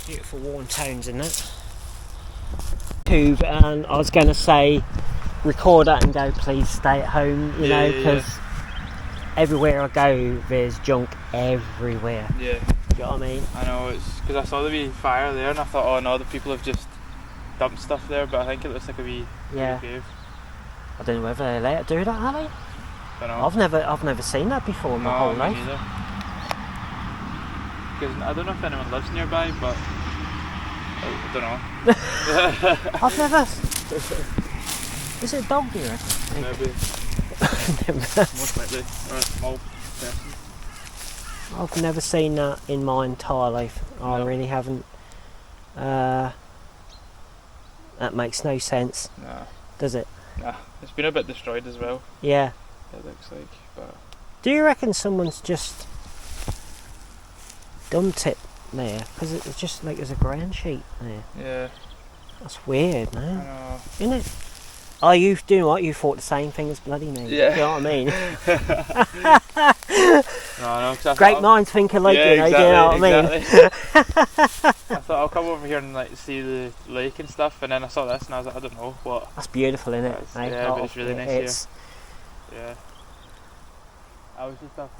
Beautiful warm tones in it. And I was going to say, record that and go, please stay at home, you know, because everywhere I go, there's junk everywhere. Yeah. Do you know what I mean? I know, it's because I saw the wee fire there and I thought, oh no, the people have just dumped stuff there, but I think it looks like a wee cave. I don't know whether they let it do that, have they? Don't know. I've never seen that before in my whole life. Neither. Because I don't know if anyone lives nearby, but I don't know. I've never. Is it a dog, do you reckon? Maybe. Most likely. Or a small person. I've never seen that in my entire life. I really haven't. That makes no sense. Nah. Does it? Nah. It's been a bit destroyed as well. Yeah. It looks like. But Do you reckon someone's just dumped it there? Because it's just like there's a ground sheet there. yeah. That's weird, I man. know. Isn't it? Oh, you doing what? You thought the same thing as bloody me. Yeah. Do you know what I mean? No, cause Great minds think alike, you know, exactly, do you know what I mean? I thought I'll come over here and like see the lake and stuff, and then I saw this and I was like, I don't know what. That's beautiful, isn't it? Yeah, but it's really nice here. Yeah. I was just up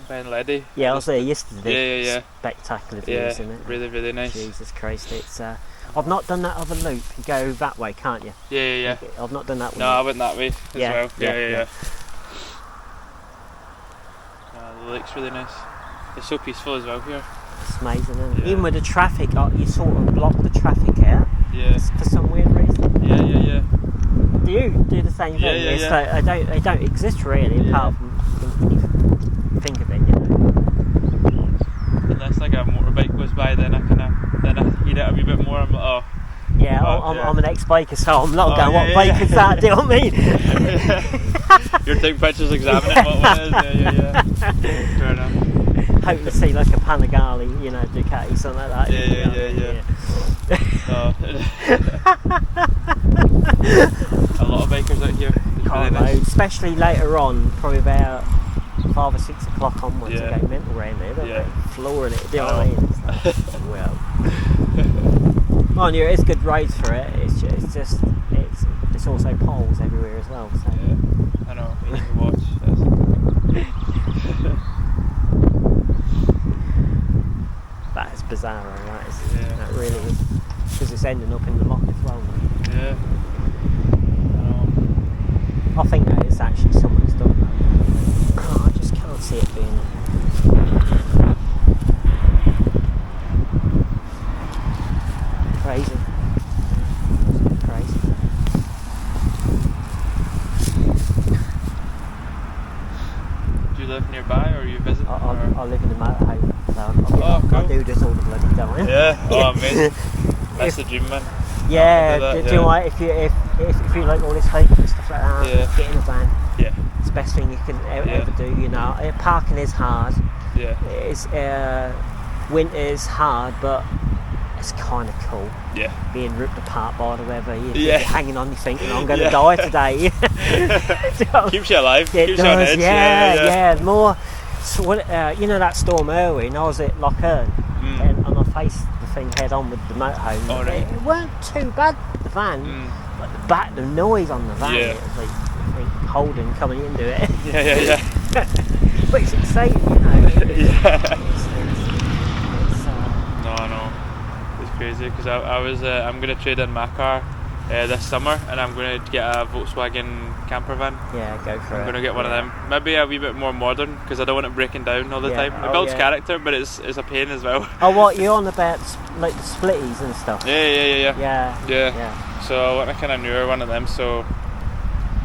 Ben Ledi. Yeah, I was there yesterday. Yeah. Spectacular views, isn't it? Really, really nice. Jesus Christ, it's. I've not done that other loop. You go that way, can't you? Yeah. I've not done that one. No, I went that way as well. Yeah. The lake's really nice. It's so peaceful as well here. It's amazing, isn't it? Yeah. Even with the traffic, you sort of block the traffic out. Yeah. For some weird reason. Yeah. Do you do the same thing? Yeah. It's like, they don't exist really, apart from when you think of it, you know. Unless like a motorbike goes by, then I hear it a wee bit more. I'm like, oh. Yeah, I'm an ex-biker, so I'm not going, what bike is that? Do you know what I mean? You're taking pictures examining what one is. Yeah. Fair enough. Hoping to see like a Panigale, you know, Ducati, something like that. Yeah. A lot of bikers out here. Can't load, especially later on, probably about 5 or 6 o'clock onwards. Yeah. They go mental around there, don't they? Flooring it, do you know what I mean? It's like, well, mind you, it's good roads for it. It's also poles everywhere as well. So. Yeah, I know. You need to watch this. That is bizarre, that is. Yeah. That really is. Because it's ending up in the lock as well. Yeah. I know. I think that is actually someone's done that. Oh, I just can't see it being. Crazy. Do you live nearby or are you visiting? I live in the motorhome, so cool. I do this all the bloody time. Yeah. Oh, amazing. That's the dream, man. Yeah. Do you know what? If you like all this hiking and stuff like that, get in a van. Yeah. It's the best thing you can ever do. You know, parking is hard. Yeah. It's winter is hard, but it's kind of cool. Yeah. Being ripped apart by the weather, Yeah. you're hanging on, you're thinking, I'm going to die today. Keeps you alive. It Keeps does, you on edge. yeah. More, so what, you know that storm Irwin, I was at Loch Earn, and I faced the thing head on with the motorhome. Oh, right. It weren't too bad, the van, but the noise on the van, it was like Holden coming into it. Yeah. But it's exciting, you know. No. It's crazy because I'm going to trade in my car this summer and I'm going to get a Volkswagen camper van. Yeah, go for it. I'm going to get one of them. Maybe a wee bit more modern because I don't want it breaking down all the time. It builds character, but it's a pain as well. Oh, what, you're on about like the splitties and stuff? Yeah. So I want a kind of newer one of them, so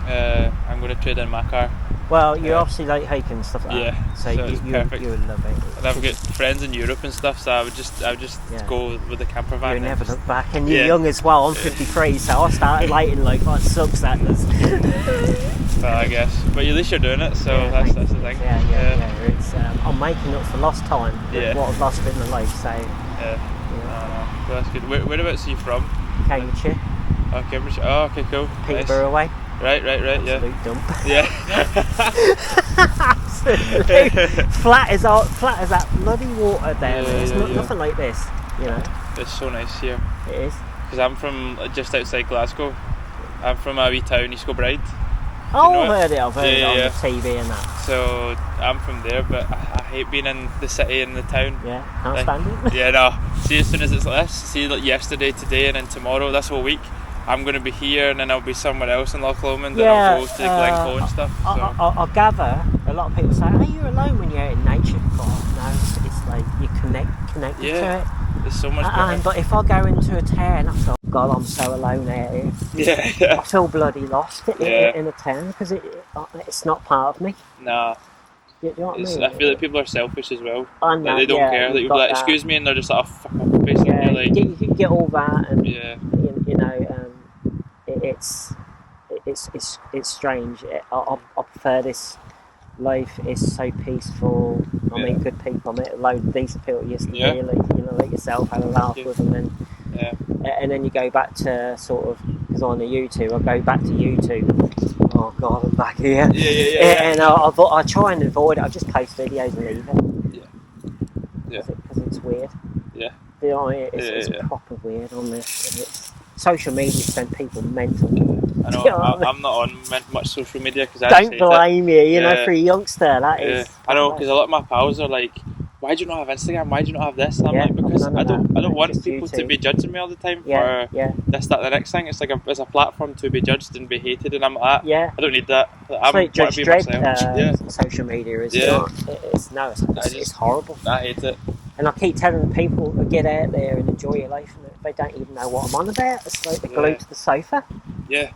I'm going to trade in my car. Well, you obviously like hiking and stuff like that. Yeah, So it's perfect. you would love it. And I've got friends in Europe and stuff, so I would just go with the camper van. You'll never look back, and you're young as well. I'm 53, so I started lighting like, oh, it sucks that does. Well, I guess, but at least you're doing it, so that's the thing. Yeah. It's I'm making up for lost time. Yeah. What I've lost in my life. So. Yeah. Well, that's good. Whereabouts are you from? Cambridgeshire. Oh, Cambridge. Oh, okay, cool. Peterborough way. Right, yeah. Absolute dump. Yeah. flat as that bloody water down there. It's yeah. nothing like this, you know. It's so nice here. It is. Because I'm from just outside Glasgow. I'm from a wee town, East Kilbride. Oh, know I've heard it on Yeah. the TV and that. So I'm from there, but I hate being in the city and the town. Yeah, can't Like, stand it. Yeah, no. See, as soon as it's like this, see, like yesterday, today, and then tomorrow, this whole week, I'm going to be here, and then I'll be somewhere else in Loch Lomond, and I'll go to Glencoe and stuff. So. I gather a lot of people say, "Oh, you're alone when you're out in nature." God, no, it's like you connected to it. There's so much better. But if I go into a town, I feel, God, I'm so alone out here. Yeah. I feel bloody lost in a town because it's not part of me. Nah. You know what I mean? I feel like people are selfish as well. I know, Like, they don't care. Like, you'll be like, excuse me, and they're just like, oh, fuck off, basically. Yeah, Like, you can get all that, and yeah. you know, it's strange. I prefer this life. It's so peaceful. I mean, good people. I met a load of decent people yesterday. Like yourself, had a laugh with them, and then you go back to sort of, because on the YouTube, I go back to YouTube. Oh God, I'm back here. Yeah. And I try and avoid it. I just post videos and leave it. Yeah. Because it's weird. Yeah. You know, it's proper weird on this. Social media sent people mental. I know. You know I'm not on much social media because I don't blame you. You know, for a youngster, that is. I know, because a lot of my pals are like, "Why do you not have Instagram? Why do you not have this?" And I'm like, because I don't want people to be judging me all the time for this, that, the next thing. It's like it's a platform to be judged and be hated, and I'm like, I don't need that. It's like Judge Dredd, social media is not. It's horrible. I hate it. And I keep telling people to get out there and enjoy your life, and they don't even know what I'm on about. It's like they're glued to the sofa. Yeah.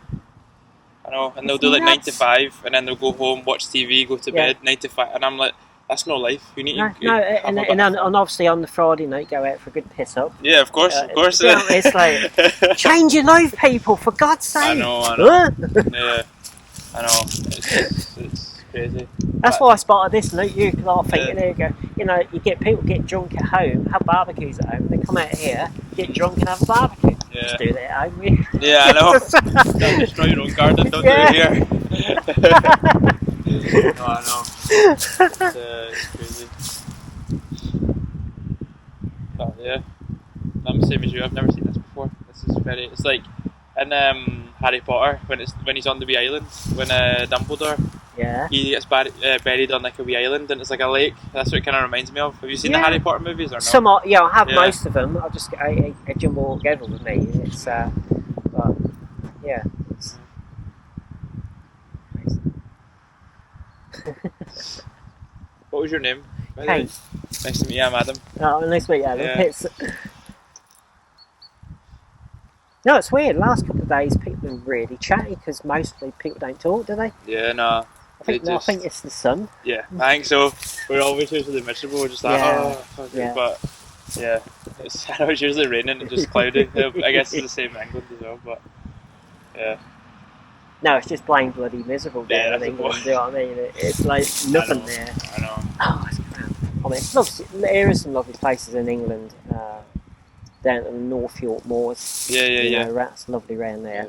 I know, and they'll do like 9 to 5, and then they'll go home, watch TV, go to bed, 9 to 5, and I'm like, that's no life. You need and obviously on the Friday night, go out for a good piss up. Yeah, of course. You know, it's like, change your life, people, for God's sake. I know. Yeah, I know. It's crazy. That's why I spotted this, Luke. You, because I was thinking, there you go. You know, people get drunk at home, have barbecues at home. They come out here, get drunk and have a barbecue. Yeah. Just do that at home. Yeah, I know. Don't destroy your own garden. Don't do it here. No, I know. It's crazy. But yeah, I'm the same as you. I've never seen this before. This is very. It's like in Harry Potter when he's on the wee island when Dumbledore. Yeah. He gets buried on like a wee island and it's like a lake. That's what it kind of reminds me of. Have you seen the Harry Potter movies or not? Some are, I have most of them. I'll just I jumble all together with me. It's but yeah. It's... What was your name? Kate. Nice to meet you. I'm Adam. Oh, nice to meet you, Adam. Yeah. No, it's weird. Last couple of days, people are really chatty because mostly people don't talk, do they? Yeah, no. I think it's the sun. Yeah, I think so. We're always usually miserable. We're just like, but yeah, I know it's usually raining and just cloudy. I guess it's the same in England as well, but yeah. No, it's just plain bloody miserable down in England. Do you know what I mean? It's like nothing there. I know. Oh, it's crap. I mean, it's lovely. There are some lovely places in England. Down at the North York Moors. Yeah. That's lovely round there.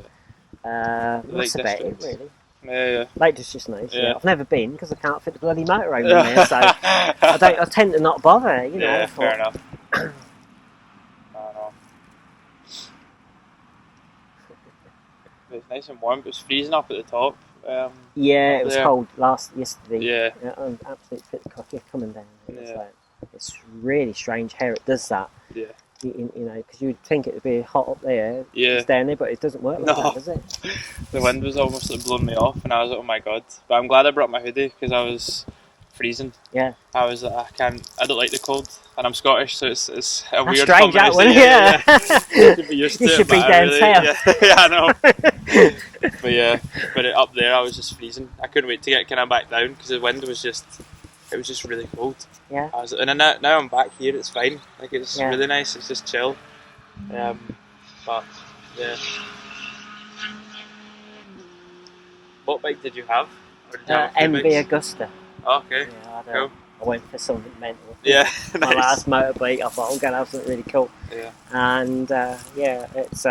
That's about it, really. Yeah. Lake District's nice. Yeah. I've never been because I can't fit the bloody motorhome in there, so I tend to not bother. You know. Yeah, fair enough. I know. It was nice and warm. It was freezing up at the top. It was cold yesterday. Yeah. I'm absolutely fit the coffee coming down. It's really strange how it does that. Yeah. You know, because you'd think it would be hot up there, it's down there, but it doesn't work like that, does it? The wind was almost like blowing me off, and I was like, "Oh my god!" But I'm glad I brought my hoodie because I was freezing. Yeah. I was like, I don't like the cold, and I'm Scottish, so it's a That's weird strange, that one. You should be down south. Yeah, I know. But up there, I was just freezing. I couldn't wait to get kind of back down because the wind was just. It was just really cold. Yeah. And then now I'm back here. It's fine. Like it's really nice. It's just chill. But yeah. What bike did you have? Or did you have MV Augusta. Oh, okay. Yeah, cool. I went for something mental. Yeah. My last motorbike. I thought I'm going to have something really cool. Yeah. And it's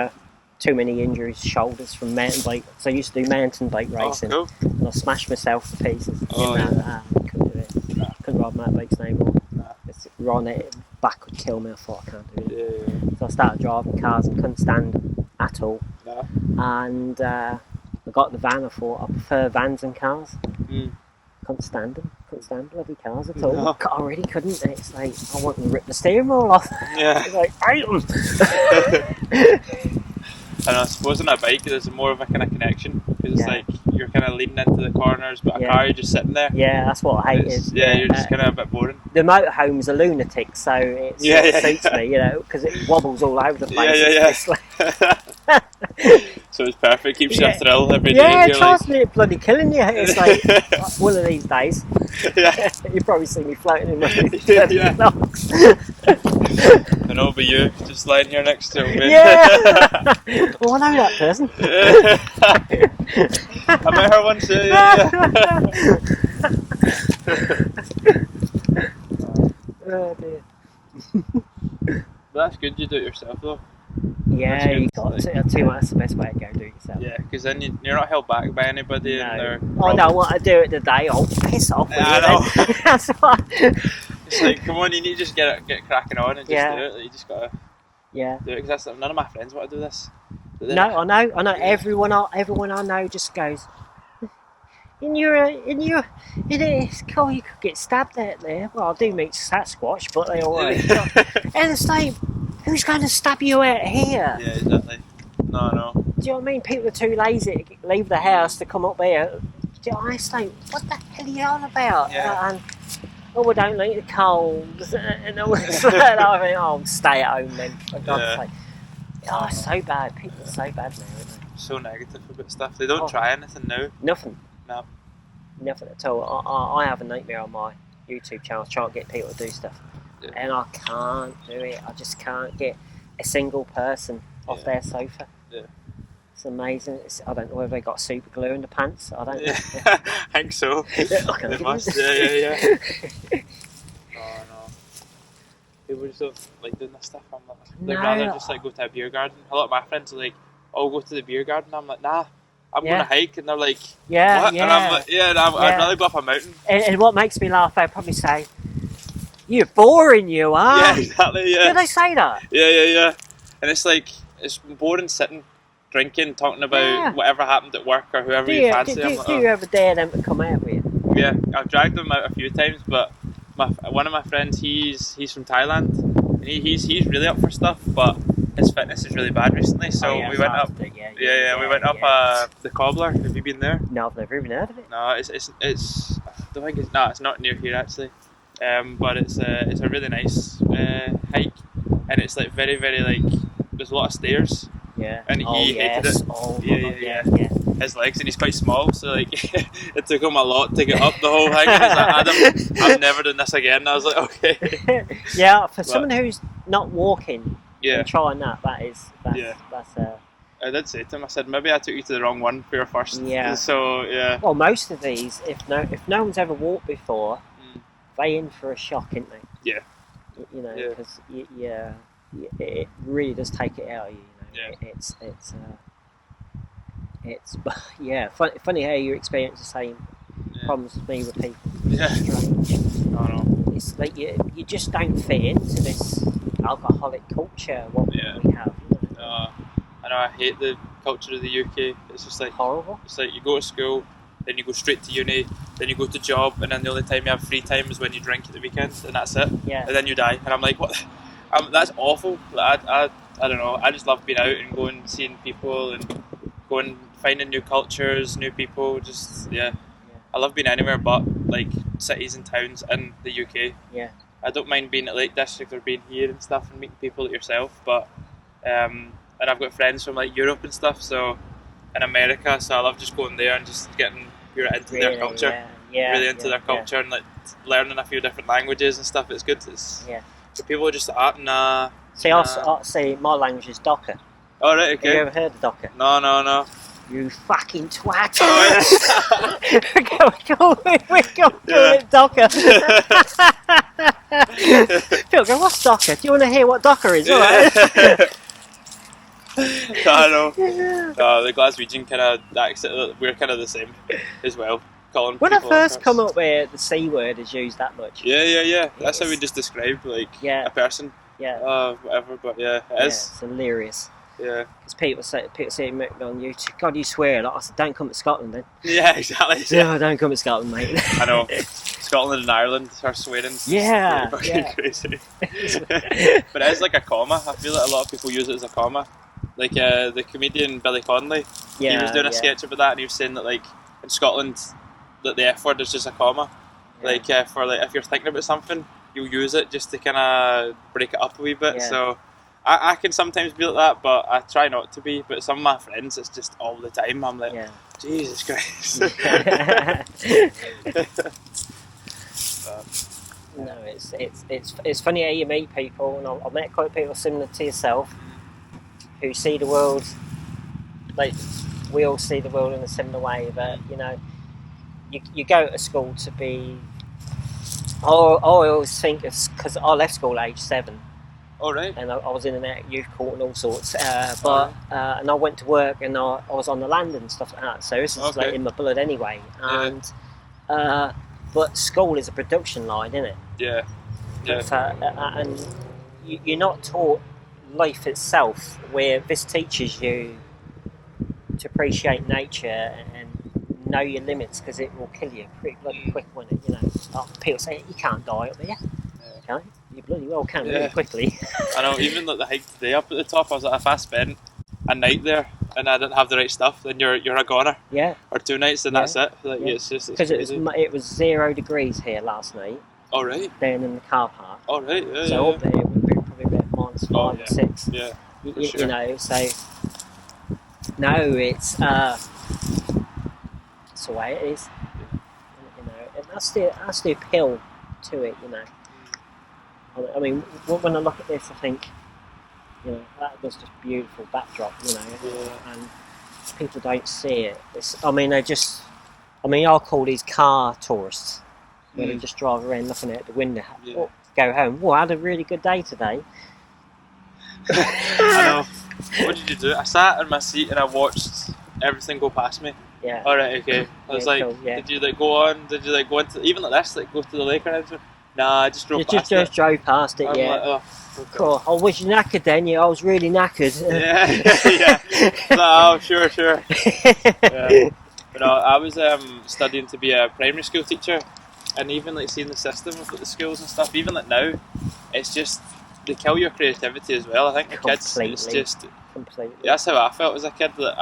too many injuries, shoulders from mountain bike. So I used to do mountain bike racing. Oh, cool. And I smashed myself to pieces. Oh, couldn't do it. couldn't ride motorbikes anymore. Nah. Ron, it back would kill me. I thought I can't do it. Yeah. So I started driving cars and couldn't stand them at all. Nah. And I got the van. I thought I prefer vans and cars. Couldn't stand them. Couldn't stand bloody cars at all. No. I really couldn't. It's like I wanted to rip the steering wheel off. Yeah. It's like, And I suppose on a bike there's more of a kind of connection because it's like you're kind of leaning into the corners, but a car you're just sitting there. Yeah, that's what I hated. You're just kind of a bit boring. The motorhome's a lunatic, so it suits me, because it wobbles all over the place. So it's perfect, keeps you a thrill every day. Yeah, trust me, it's bloody killing you. It's like one of these days. You probably see me floating in one of these blocks. And it'll be you, just lying here next to me. Yeah! Well, I know that person. I met her once, Oh dear. But that's good, you do it yourself though. Yeah, you got to. I tell you what, that's the best way to go, do it yourself. Yeah, because then you're not held back by anybody. No. And they're I don't want to do it today. Oh, piss off. I know. That's why. It's like, come on, you need to just get cracking on and just do it. Like, you just gotta do it, because none of my friends want to do this. No, I know. Everyone I know just goes. It's cool. You could get stabbed out there. Well, I do meet Sasquatch, but they all right. And it's like, who's going to stab you out here? Yeah, exactly. No. Do you know what I mean? People are too lazy to leave the house to come up here. Do you know, it's like, what the hell are you on about? Yeah. And we don't like the cold and all this. And I mean, I'll stay at home then. For God's sake. Oh, it's so bad. People are so bad now, aren't they? So negative about stuff. They don't try anything new. Nothing. No. Nothing at all. I have a nightmare on my YouTube channel trying to get people to do stuff. Yeah. And I can't do it. I just can't get a single person off their sofa. Yeah. It's amazing. I don't know whether they got super glue in the pants. I don't know. I think so. They must. Yeah. No. People just don't like doing this stuff. I'm like, they'd rather just like go to a beer garden. A lot of my friends are like, "Oh, go to the beer garden." I'm like, "Nah, I'm going to hike," and they're like, "What?" And I'm like, I'd rather go up a mountain. And what makes me laugh, they'll probably say, "You're boring, you are." Yeah, exactly. Yeah. Do they say that? Yeah. And it's like, it's boring sitting, drinking, talking about whatever happened at work or whoever you fancy. Do you ever dare them to come out with you? Yeah, I've dragged them out a few times, but one of my friends, he's from Thailand, and he's really up for stuff, but his fitness is really bad recently, so we went up. We went up the Cobbler. Have you been there? No, I've never even heard of it. No, it's I don't think it's not near here actually, but it's a really nice hike, and it's like very, very like there's a lot of stairs. Yeah. And he hated it. Oh, yeah. His legs, and he's quite small, so like it took him a lot to get up the whole thing. And he's like, "Adam, I'm never doing this again." And I was like, "Okay." Yeah, for someone who's not walking and trying that's I did say to him, I said, maybe I took you to the wrong one for your first. Yeah. So yeah. Well, most of these, if no one's ever walked before, they in for a shock, ain't they? Yeah. You know, because it really does take it out of you. Yeah. It's funny how you experience the same problems as me with people. Yeah. Strange. I know. It's like you just don't fit into this alcoholic culture. What we have. You know? I know. I hate the culture of the UK. It's just like horrible. It's like you go to school, then you go straight to uni, then you go to job, and then the only time you have free time is when you drink at the weekends, and that's it. Yeah. And then you die. And I'm like, what? That's awful. Like, I don't know. I just love being out and going, seeing people, and going, finding new cultures, new people. I love being anywhere but like cities and towns in the UK. Yeah. I don't mind being at Lake District or being here and stuff and meeting people like yourself, but and I've got friends from like Europe and stuff, so in America, so I love just going there and just getting into their culture, really into their culture, and like learning a few different languages and stuff. It's good. So people are just nah. See, my language is Docker. Oh, right, okay. Have you ever heard of Docker? No. You fucking twat! we call it Docker. Phil, go, what's Docker? Do you want to hear what Docker is? Alright. I know. The Glaswegian kind of accent, we're kind of the same as well. calling when people I first up, come up where the C word is used that much. Yeah. That's how we just describe like a person. Yeah. Whatever, but yeah, it's hilarious. Yeah. Because people say on YouTube, God, you swear a lot. I said, don't come to Scotland then. Yeah, exactly. Yeah, don't come to Scotland, mate. I know. Scotland and Ireland are swearing's fucking crazy. But it is like a comma. I feel like a lot of people use it as a comma. Like the comedian Billy Connolly, he was doing a sketch about that, and he was saying that like in Scotland, that the F word is just a comma. Like for like if you're thinking about something, you'll use it just to kind of break it up a wee bit. So I can sometimes be like that, but I try not to be. But some of my friends, it's just all the time. I'm like, Jesus Christ. No, it's funny how you meet people, and I've met quite people similar to yourself who see the world like we all see the world in a similar way. But you know, you go to school to be. I always think of, because I left school at age 7. Oh, right. And I was in and out of youth court and all sorts. And I went to work, and I was on the land and stuff like that. So this is like in my blood anyway. And but school is a production line, isn't it? Yeah. But, and you're not taught life itself, where this teaches you to appreciate nature and know your limits, because it will kill you pretty bloody quick, won't it? You know, people say you can't die up there. Okay, you bloody well can really quickly. I know. Even like the hike today up at the top, I was like, if I spent a night there and I didn't have the right stuff, then you're a goner. Yeah. Or 2 nights, and that's it. Like it's because it was 0 degrees here last night. Oh, right. Down in the car park. Oh, right. Yeah, so up there it would be probably about -5 or 6. Yeah. You know, so no, it's the way it is. You know, and that's the appeal to it. You know, I mean, when I look at this, I think, you know, that was just beautiful backdrop. You know, and people don't see it. I'll call these car tourists, where they just drive around looking out the window. Go home. Well, I had a really good day today. I know. What did you do? I sat in my seat and I watched everything go past me. Yeah. Alright, okay. I was like, cool, did you like go on? Did you like go into, even like this, like go to the lake or anything? Nah, I just drove past it. Just drove past it, I'm like, oh, okay. Cool. I was knackered then, I was really knackered. Yeah. Oh, sure. Yeah. But no, I was studying to be a primary school teacher, and even like seeing the system of like, the schools and stuff, even like now, it's just, they kill your creativity as well. I think the kids, it's just completely. That's how I felt as a kid. Like,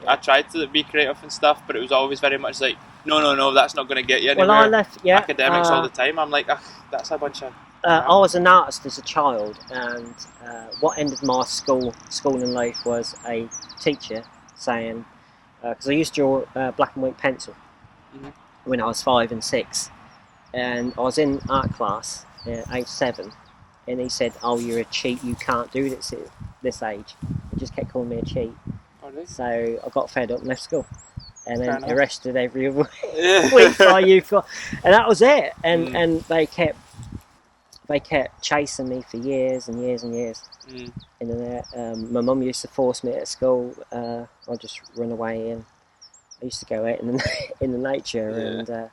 I tried to be creative and stuff, but it was always very much like, no, that's not going to get you anywhere. Well, I left academics all the time. I'm like, that's a bunch of. I was an artist as a child, and what ended my schooling life was a teacher saying, because I used to draw black and white pencil when I was 5 and 6, and I was in art class age 7. And he said, "Oh, you're a cheat. You can't do this at this age." He just kept calling me a cheat. Oh, really? So I got fed up and left school, and then arrested every other week by youth. And that was it. And they kept chasing me for years and years and years. And then my mum used to force me at school. I'd just run away, and I used to go out in the nature and.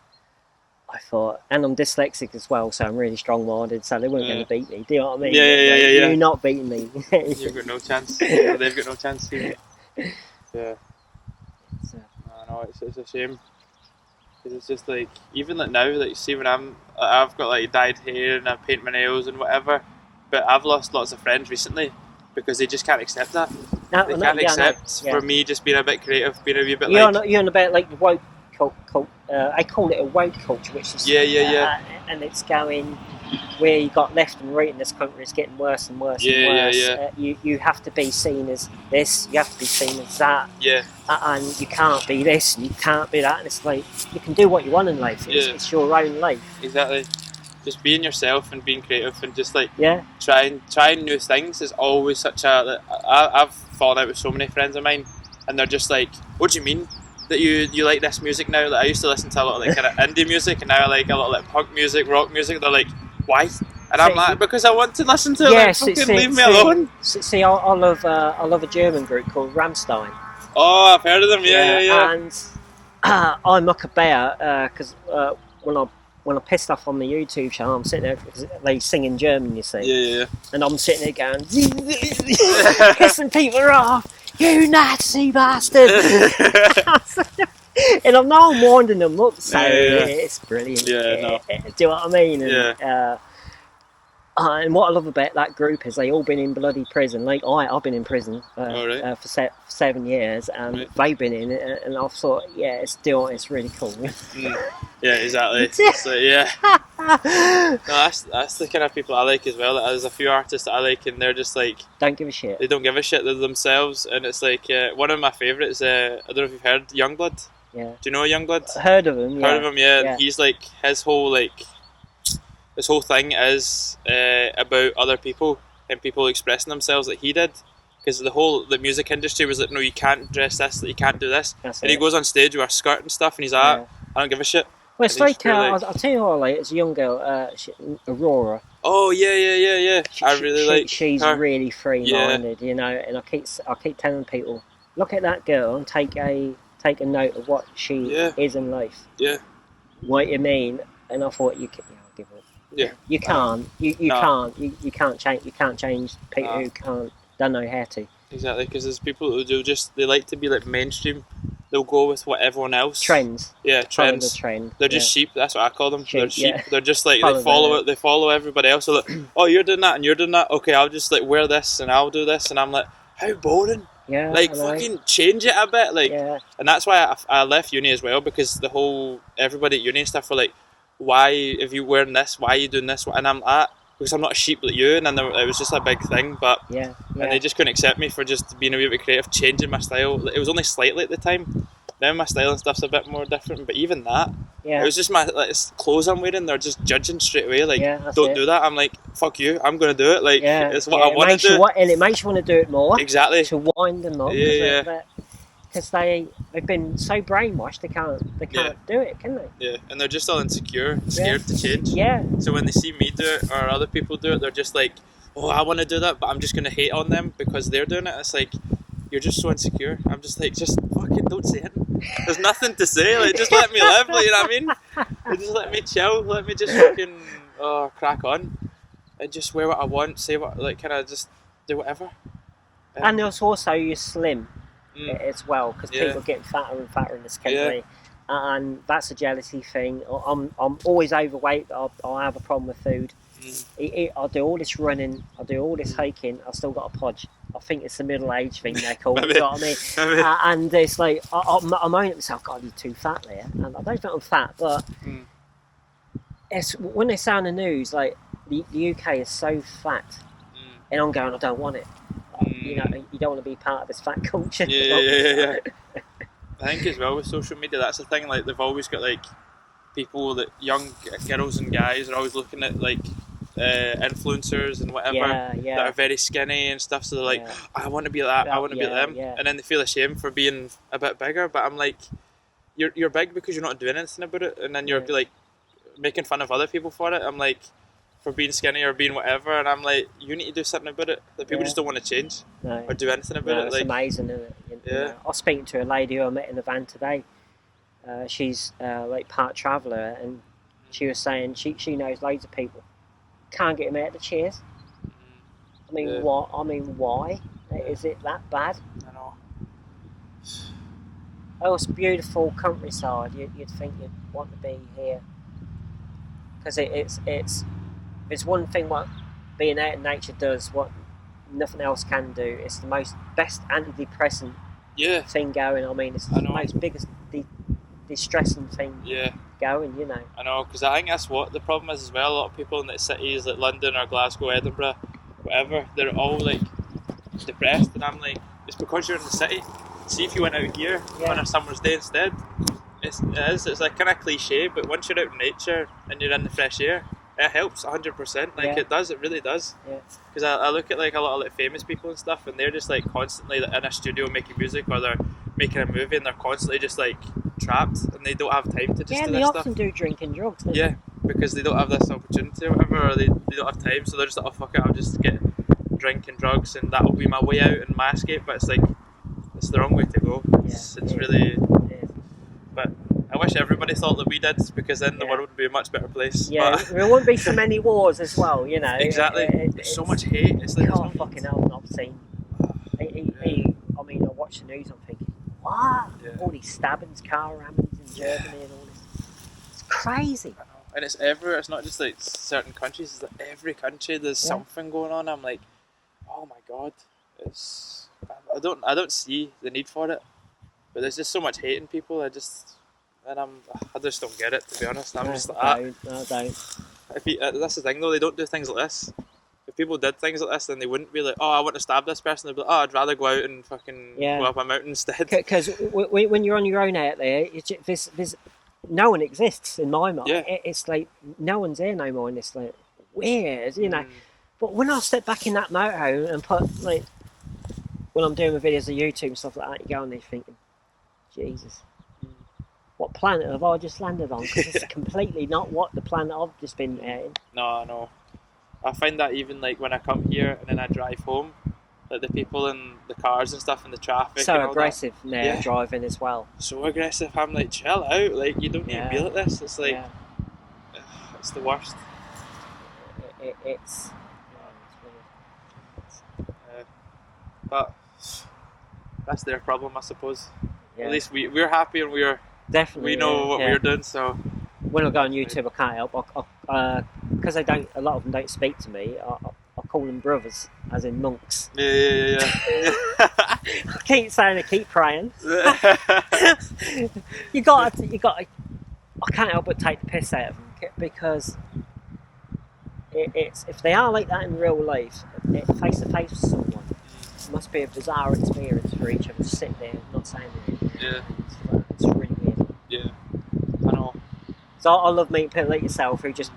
I thought, and I'm dyslexic as well, so I'm really strong-minded, so they weren't going to beat me. Do you know what I mean? Yeah. You're not beating me. You've got no chance. They've got no chance. Yeah. I know, it's a shame. Because it's just like, even like now, like, see when I've got like dyed hair and I paint my nails and whatever, but I've lost lots of friends recently because they just can't accept that. They can't accept for me just being a bit creative, being a wee bit you're on about like the woke cult. I call it a woke culture, which is and it's going where you got left and right in this country. It's getting worse and worse and worse. You have to be seen as this. You have to be seen as that. And you can't be this and you can't be that. And it's like you can do what you want in life. It's your own life. Exactly. Just being yourself and being creative and just like trying new things is always such a. I've fallen out with so many friends of mine, and they're just like, "What do you mean that you like this music now?" Like, I used to listen to a lot of like kind of indie music, and now I like a lot of like punk music, rock music. They're like, "Why?" And I'm like, "Because I want to listen to it. Like, fucking leave me alone." See, I love a German group called Rammstein. Oh, I've heard of them. Yeah. And I muck about because when I pissed off on the YouTube channel, I'm sitting there because they sing in German, you see. Yeah. And I'm sitting there going, pissing people off, you Nazi bastard. And I'm now winding them up, so it's brilliant. Yeah, no. Do you know what I mean? And, yeah. And what I love about that group is they all been in bloody prison. Like I've been in prison for 7 years, and they've been in it. And I thought, it's really cool. Yeah, exactly. So, yeah. No, that's the kind of people I like as well. There's a few artists that I like, and they're just like don't give a shit. They don't give a shit. They're themselves, and it's like one of my favourites. I don't know if you've heard Youngblood. Yeah. Do you know Youngblood? Heard of him? Heard of him? Yeah. He's like his whole thing is about other people and people expressing themselves like he did, because the music industry was like, no, you can't dress this, you can't do this. And he goes on stage with a skirt and stuff, and he's like, I don't give a shit. Well, it's like I'll tell you what, it's a young girl, Aurora. Oh yeah. I really like. She's her. Really free-minded, you know. And I keep telling people, look at that girl and take a note of what she is in life. Yeah. What you mean? And I thought I'll give it. Yeah. You can't. You can't. You can't change. You can't change people who don't know how to. Exactly, because there's people who they like to be like mainstream. They'll go with what everyone else. Trends. Yeah, trends. The trend. They're just sheep. That's what I call them. They're sheep. Yeah. They're just like they follow it. They follow everybody else. So like, oh, you're doing that and you're doing that. Okay, I'll just like wear this and I'll do this. And I'm like, how boring. Yeah. Like fucking change it a bit. Like, and that's why I left uni as well, because the whole everybody at uni and stuff were like, why if you wearing this? Why are you doing this? And I'm like, because I'm not a sheep like you. And then it was just a big thing. But and they just couldn't accept me for just being a wee bit creative, changing my style. It was only slightly at the time. Now my style and stuff's a bit more different, but even that, it was just my clothes I'm wearing. They're just judging straight away, like don't do that. I'm like, fuck you, I'm gonna do it. Like it's what I want to do, and it makes you want to do it more. Exactly. To wind them up, because they've been so brainwashed they can't do it, can they? Yeah, and they're just all insecure, scared to change. Yeah. So when they see me do it or other people do it, they're just like, oh, I want to do that, but I'm just gonna hate on them because they're doing it. It's like, you're just so insecure. I'm just like, just fucking don't say it. There's nothing to say. Like, just let me live. Like, you know what I mean? Like, just let me chill. Let me just fucking crack on and just wear what I want. Say what, like, kind of just do whatever. And there's also you're slim as well, because people are getting fatter and fatter in this country, and that's a jealousy thing. I'm always overweight. I'll have a problem with food. I do all this running, I do all this hiking, I've still got a podge. I think it's the middle age thing they call it, you know what I mean? And it's like, I'm moaning at myself, God, you're too fat there. And I don't think I'm fat, but it's when they say on the news, like, the UK is so fat, and I'm going, I don't want it. You know, you don't want to be part of this fat culture. Yeah. I think as well with social media, that's the thing, like, they've always got, like, people that young girls and guys are always looking at, like, influencers and whatever that are very skinny and stuff, so they're like, I want to be that, I want to be them, and then they feel ashamed for being a bit bigger. But I'm like, you're big because you're not doing anything about it, and then you're like making fun of other people for it. I'm like, for being skinny or being whatever, and I'm like, you need to do something about it. Like, people just don't want to change or do anything about it. It's like, amazing, isn't it? You know, I was speaking to a lady who I met in the van today. She's like part traveller, and she was saying she knows loads of people can't get them out of the chairs. I mean, what? I mean, why? Is it that bad? I know. Oh, it's beautiful countryside. You'd think you'd want to be here, because it's one thing what being out in nature does, what nothing else can do. It's the best antidepressant thing going. I mean, it's the most biggest distressing thing going, you know. I know, because I think that's what the problem is as well. A lot of people in the cities like London or Glasgow, Edinburgh, whatever, they're all like depressed, and I'm like, it's because you're in the city. See if you went out here on a summer's day instead. It's like kind of cliche, but once you're out in nature and you're in the fresh air, it helps 100%. Like it does, it really does. Because I look at like a lot of like famous people and stuff, and they're just like constantly like, in a studio making music, or they're making a movie, and they're constantly just like trapped, and they don't have time to just do this stuff. Yeah, they often do drink and drugs, don't they? Because they don't have this opportunity or whatever, or they don't have time, so they're just like, oh fuck it, I'll just get drink and drugs and that'll be my way out and my escape. But it's like, it's the wrong way to go. It's really, but I wish everybody thought that we did, because then the world would be a much better place. Yeah, but there wouldn't be so many wars as well, you know. Exactly. There's so much hate. It's like, God, fucking hell, I've seen. I mean, I watch the news, I'm thinking, what? Yeah. All these stabbings, car rammings in Germany and all this. It's crazy. And it's everywhere. It's not just like certain countries. It's like every country. There's something going on. I'm like, oh my god. I don't see the need for it. But there's just so much hate in people. I just don't get it, to be honest. I'm just like, I don't. That's the thing though. They don't do things like this. If people did things like this, then they wouldn't be like, oh, I want to stab this person. They'd be like, oh, I'd rather go out and fucking go up a mountain instead. Because when you're on your own out there, there's no one exists in my mind. Yeah. It's like no one's there no more, and it's like weird, you know. But when I step back in that motorhome and put like when I'm doing my videos on YouTube and stuff like that, you go on there thinking, Jesus, what planet have I just landed on? Because it's completely not what the planet I've just been in. No. I find that even like when I come here and then I drive home, like the people in the cars and stuff and the traffic. So aggressive now driving as well. So aggressive. I'm like, chill out. Like, you don't need to be like this. It's like, it's the worst. It's but that's their problem, I suppose. At least we're happy and we know what we're doing. So when I go on YouTube, I can't help. Because a lot of them don't speak to me. I call them brothers, as in monks. Yeah. I keep saying, I keep praying. you got. I can't help but take the piss out of them, because it's if they are like that in real life, face to face with someone, it must be a bizarre experience for each of them to sit there not saying anything. Yeah. It's really weird. Yeah, I know. So I love meeting people like yourself who just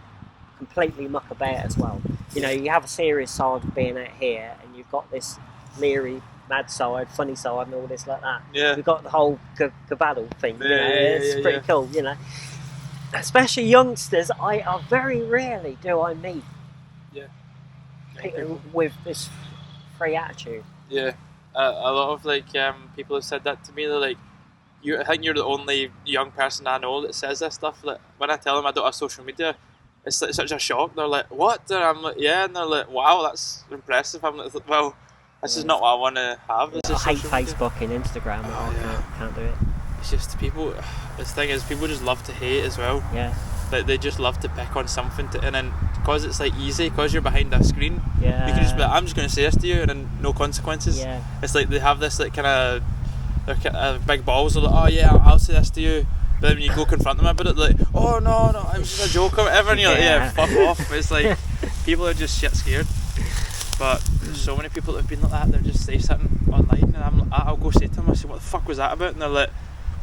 completely muck about as well. You know, you have a serious side of being out here, and you've got this leery, mad side, funny side, and all this like that. Yeah. We've got the whole Gabadal thing. You know, it's pretty cool. You know, especially youngsters. I very rarely do I meet people with this free attitude. Yeah, a lot of like people have said that to me. They're like, I think you're the only young person I know that says this stuff. Like, when I tell them I don't have social media, it's like such a shock. They're like, what? And I'm like, yeah. And they're like, wow, that's impressive. I'm like, well, this is not what I want to have. I hate Facebook and Instagram. I can't do it. It's just people. The thing is, people just love to hate as well. Yeah. Like, they just love to pick on something, and then because it's like easy, because you're behind a screen, you can just be like, I'm just going to say this to you, and then no consequences. Yeah. It's like they have this like kind of, they're kind of big balls. They're like, oh yeah, I'll say this to you. But then when you go confront them about it, like, oh no, it was just a joke or whatever, and you're like, yeah, fuck off. It's like, people are just shit scared. But there's so many people that have been like that. They'll just say something online, and I'll go say to them, I say, what the fuck was that about? And they're like,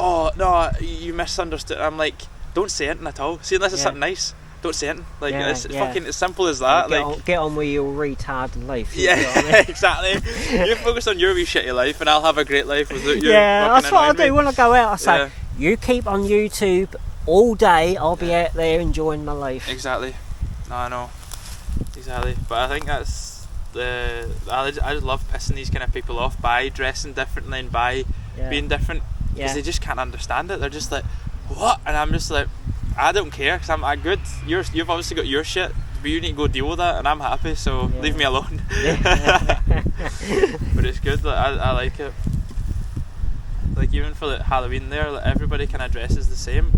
oh no, you misunderstood. I'm like, don't say anything at all. See, unless it's something nice, don't say anything. Like, it's fucking as simple as that. Get on with your retarded life. Yeah, exactly. You focus on your wee shitty life, and I'll have a great life without you. Yeah, that's what I do when I go out. I say, you keep on YouTube all day, I'll be out there enjoying my life. Exactly. No, I know. Exactly. But I think that's I just love pissing these kind of people off by dressing differently and by being different, because they just can't understand it. They're just like, what? And I'm just like, I don't care, because I'm good. You've obviously got your shit, but you need to go deal with that, and I'm happy, so leave me alone. But it's good. Like, I like it. Like, even for like Halloween there, like, everybody kind of dresses the same.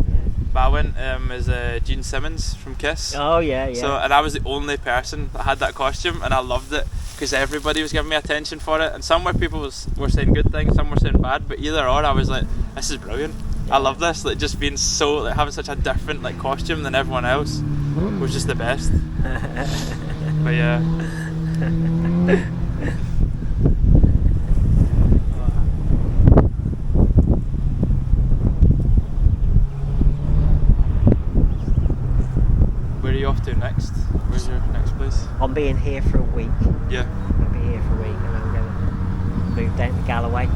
But I went as Gene Simmons from Kiss. Oh yeah. So, and I was the only person that had that costume, and I loved it because everybody was giving me attention for it. And some people were saying good things, some were saying bad. But either or, I was like, this is brilliant. I love this. Like, just being so, like, having such a different like costume than everyone else was just the best. But yeah. Where are you off to next? Where's your next place? I'm being here for a week. Yeah. I'll be here for a week, and I'm going to move down to Galloway.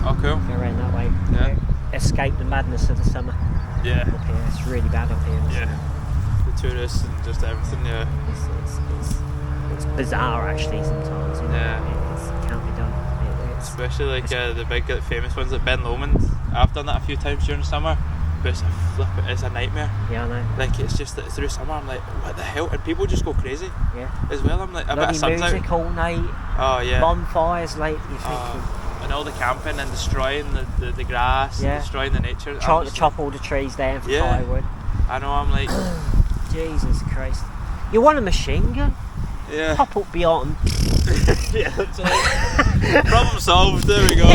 Oh, cool. Go around that way. Yeah. Escape the madness of the summer. Yeah. Up here, it's really bad up here. Yeah. The tourists and just everything. Yeah. It's bizarre actually sometimes. You know? Yeah. It can't be done. Especially like the big famous ones like Ben Lomond. I've done that a few times during the summer. it's a nightmare. Yeah, I know. Like, it's just that through summer, I'm like, what the hell? And people just go crazy. Yeah. As well, I'm like, a bit of sun's music out. all night. Oh yeah. Bonfires late. You think? And all the camping and destroying the grass, and destroying the nature. Trying to chop all the trees down for firewood. I know. I'm like, Jesus Christ! You want a machine gun? Yeah. Pop up beyond. Yeah, that's right. Problem solved. There we go.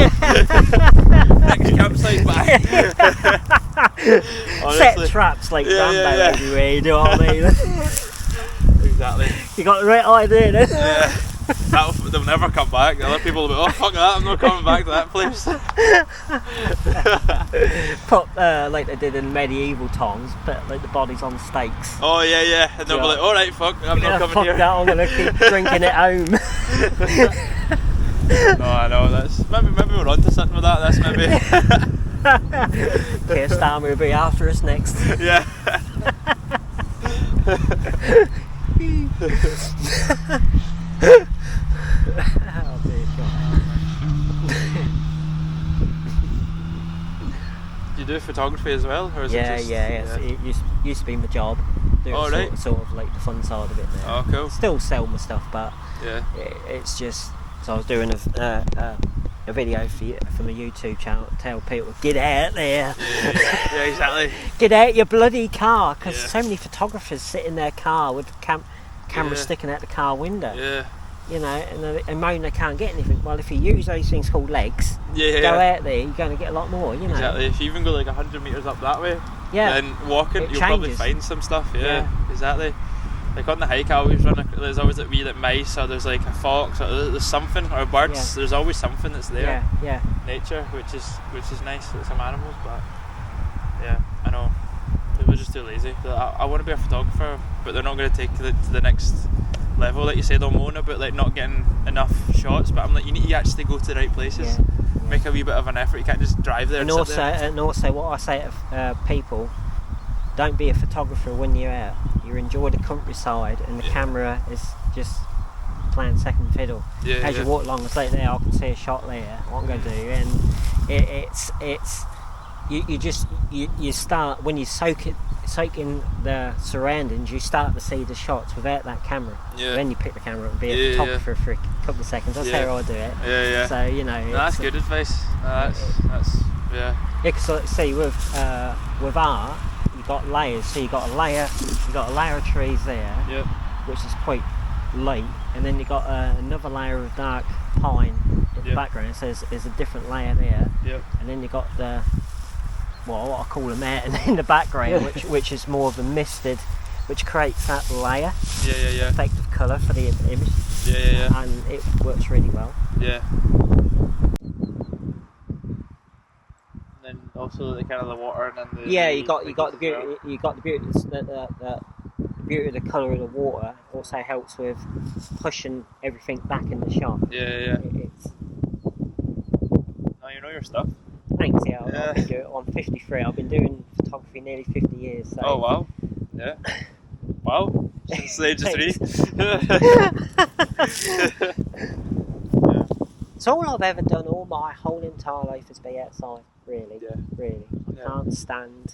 Next campsite back. Set traps like Rambo everywhere. You know what I mean? Exactly. You got the right idea, then. Yeah. They'll never come back. The other people will be, oh fuck that, I'm not coming back to that place. Put like they did in medieval times, put like the bodies on stakes. Oh yeah, and they'll be like, alright, fuck, I'm not coming here. That, I'm gonna keep drinking at home. No, I know, that's maybe we're onto something with that. That's maybe Keir Starmer will be after us next. Yeah. Oh dear God. Do you do photography as well, or is it just... It used to be my job. Doing sort of like the fun side of it now. Oh, cool. Still sell my stuff, but it's just... So I was doing a video for my YouTube channel to tell people, get out there. Yeah, exactly. Get out your bloody car, because so many photographers sit in their car with the camera sticking out the car window. Yeah. You know, and moan they can't get anything. Well, if you use those things called legs, go out there, you're going to get a lot more, you know. Exactly. If you even go like 100 metres up that way, then walking, you'll probably find some stuff. Yeah, exactly. Like on the hike I always run, there's always like wee like mice, or there's like a fox, or there's something, or birds. Yeah. There's always something that's there. Yeah. Nature, which is nice. Like some animals, but yeah, I know. People are just too lazy. I want to be a photographer, but they're not going to take it to the next level. Like you say, they'll moan about like not getting enough shots, but I'm like, you need to actually go to the right places. Make a wee bit of an effort. You can't just drive there. And also, what I say to people: don't be a photographer when you're out. You enjoy the countryside, and the camera is just playing second fiddle. As you walk along, it's like there, I can see a shot there. What I'm going to do, and you start when you soak in the surroundings. You start to see the shots without that camera. Yeah. Then you pick the camera up and be a photographer for a couple of seconds. That's how I do it. Yeah. So you know. No, that's good advice. That's Yeah, because like, see with art, you got layers. So you got a layer of trees there, which is quite light, and then you got another layer of dark pine in the background. So there's a different layer there, and then you got the what I call a mountain in the background, which is more of a misted, which creates that layer effect of colour for the image. And it works really well. And also the kind of the water and then the you got the beauty. You got the beauty. The beauty of the colour of the water also helps with pushing everything back in the shot. Now you know your stuff. Thanks. I'm 53. I've been doing photography nearly 50 years. So. Oh wow! Yeah. Wow. Since the age of 3. So all I've ever done all my whole entire life is be outside. Really. I can't stand.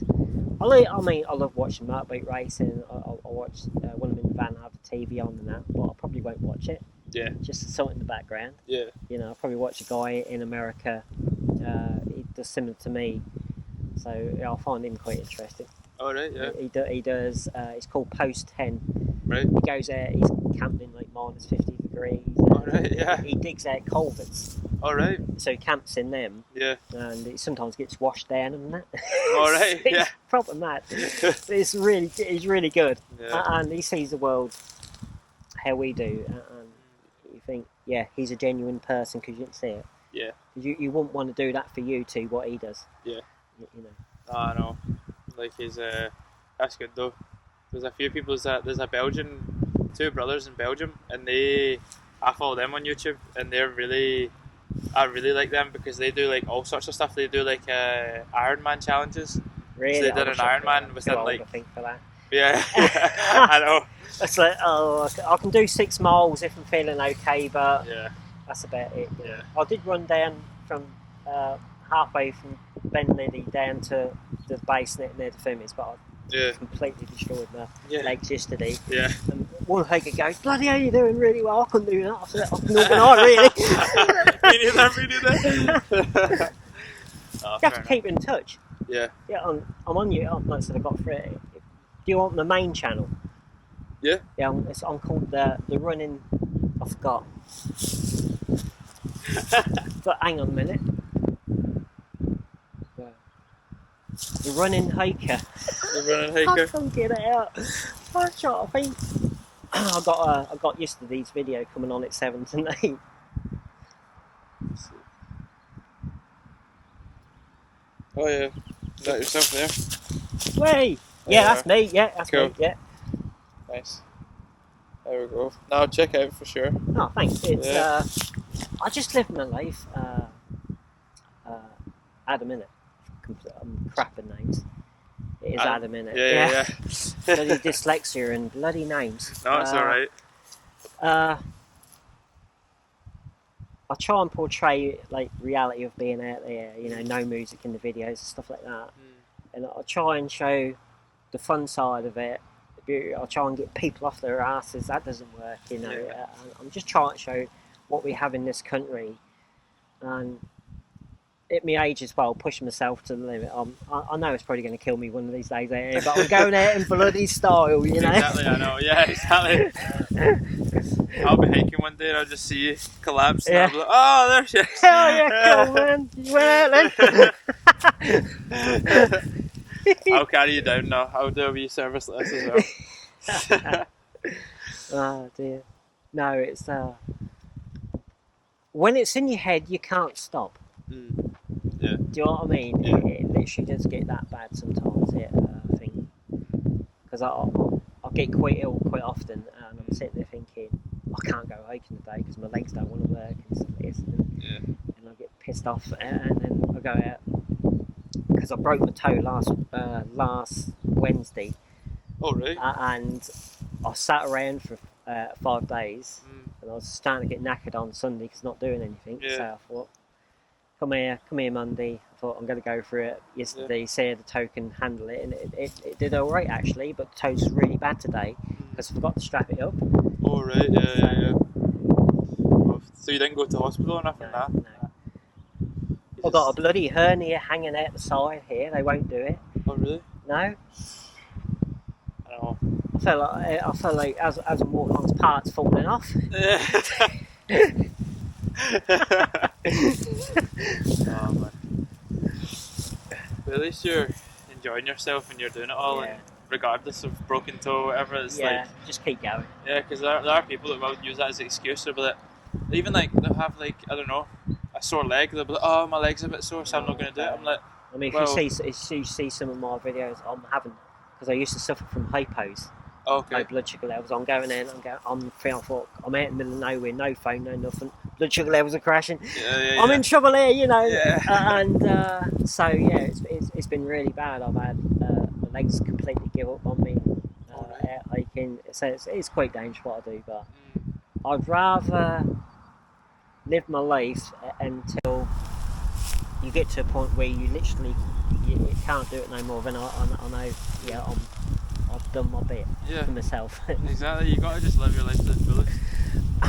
I love watching motorbike racing. I watch when I'm in the van. I have the TV on and that, but I probably won't watch it. Yeah. Just something in the background. Yeah. You know, I'll probably watch a guy in America. He does similar to me, so I'll find him quite interesting. Oh right, yeah. He does. It's called Post 10. Right. He goes out. He's camping like minus 50 degrees. Oh right, yeah. He digs out culverts. Oh right. So he camps in them. Yeah. And it sometimes gets washed down and that. Oh right, yeah. Proper mad. He's really good. Yeah. And he sees the world how we do, and you think, he's a genuine person because you didn't see it. Yeah. You wouldn't want to do that for you too, what he does. Yeah. You know. Oh, I know. Like he's that's good though. There's a few people. There's a Belgian, 2 brothers in Belgium, and I follow them on YouTube, and I really like them because they do like all sorts of stuff. They do like Ironman challenges. Really? So they did an Ironman within like. I think for that. Yeah, I know. It's like, I can do 6 miles if I'm feeling okay, but that's about it. You know. I did run down from halfway from Ben Liddy down to the base near the Fumis, but I completely destroyed my legs yesterday. Yeah. And one hiker goes, bloody hell, you're doing really well. I couldn't do that. I said, not going on, really. Me neither. You have to keep in touch. Yeah. Yeah, I'm on you. Like I said, I got through it. Do you want the main channel? Yeah. Yeah, I'm called the running. I forgot. But hang on a minute. The running hiker. The running hiker. I can't get it out. I'm trying to think. I got yesterday's video coming on at 7 tonight. Oh yeah, is that yourself there? Way. Yeah, that's me. Yeah, that's cool. Me. Yeah. Nice. There we go. Now I'll check out for sure. Oh, thanks. It's I just live my life. Adam in it. I'm crap at names. It is Adam in it. Yeah. Bloody dyslexia and bloody names. No, it's alright. I try and portray like reality of being out there, no music in the videos and stuff like that. And I try and show the fun side of it. I try and get people off their asses. That doesn't work, I'm just trying to show what we have in this country, and at my age as well, pushing myself to the limit. I know it's probably going to kill me one of these days out here, but I'm going out in bloody style, Exactly, I know. Yeah, exactly. I'll be hiking one day and I'll just see you collapse. And I'll be like, oh, there she is. Hell yeah, cool, man. You went out then. I'll carry you down now. I'll do a wee service like this as well. Oh dear. No, it's when it's in your head, you can't stop. Yeah. Do you know what I mean? Yeah. It literally does get that bad sometimes. I think because I get quite ill quite often, and I'm sitting there thinking I can't go hiking today because my legs don't want to work and stuff like this, and I get pissed off, and then I go out because I broke my toe last Wednesday. Oh really? And I sat around for 5 days, and I was starting to get knackered on Sunday because not doing anything. Yeah. So I thought, come here Monday. I thought I'm going to go through it. Yesterday, see the toe can handle it, and it did all right actually. But the toe's really bad today because I forgot to strap it up. Oh right, yeah. So you didn't go to hospital or nothing? No. I've got a bloody hernia hanging out the side here. They won't do it. Oh really? No. I know. I feel like as I'm walking on, parts falling off. Oh man. But at least you're enjoying yourself and you're doing it all, and regardless of broken toe, whatever. It's just keep going. Yeah, because there are people that will use that as an excuse. They'll be like, even like they'll have like, I don't know, a sore leg. They'll be like, oh, my leg's a bit sore, so I'm not going to do it. I'm like, I mean, if you see some of my videos, I'm having, because I used to suffer from hypos. Okay. No blood sugar levels. I'm going in. I'm feeling like I'm out in the middle of nowhere, no phone, no nothing. Blood sugar levels are crashing. I'm in trouble here, and so it's been really bad. I've had my legs completely give up on me. So it's quite dangerous what I do, but I'd rather live my life until you get to a point where you literally you can't do it no more. Then I know, I've done my bit for myself. Exactly, you got to just live your life to the fullest.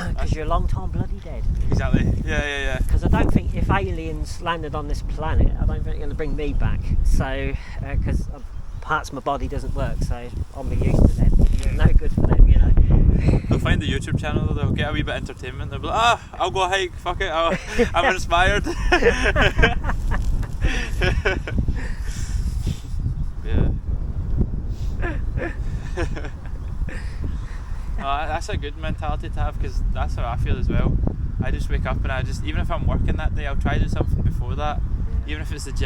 Because you're a long time bloody dead. Exactly, yeah. Because I don't think if aliens landed on this planet, I don't think they're going to bring me back. So, because parts of my body doesn't work, so I'll be used to them. No good for them, They'll find the YouTube channel, they'll get a wee bit of entertainment. They'll be like, I'll go hike, fuck it, I'm inspired. Yeah. That's a good mentality to have, because that's how I feel as well. I just wake up and even if I'm working that day, I'll try to do something before that, even if it's the gym.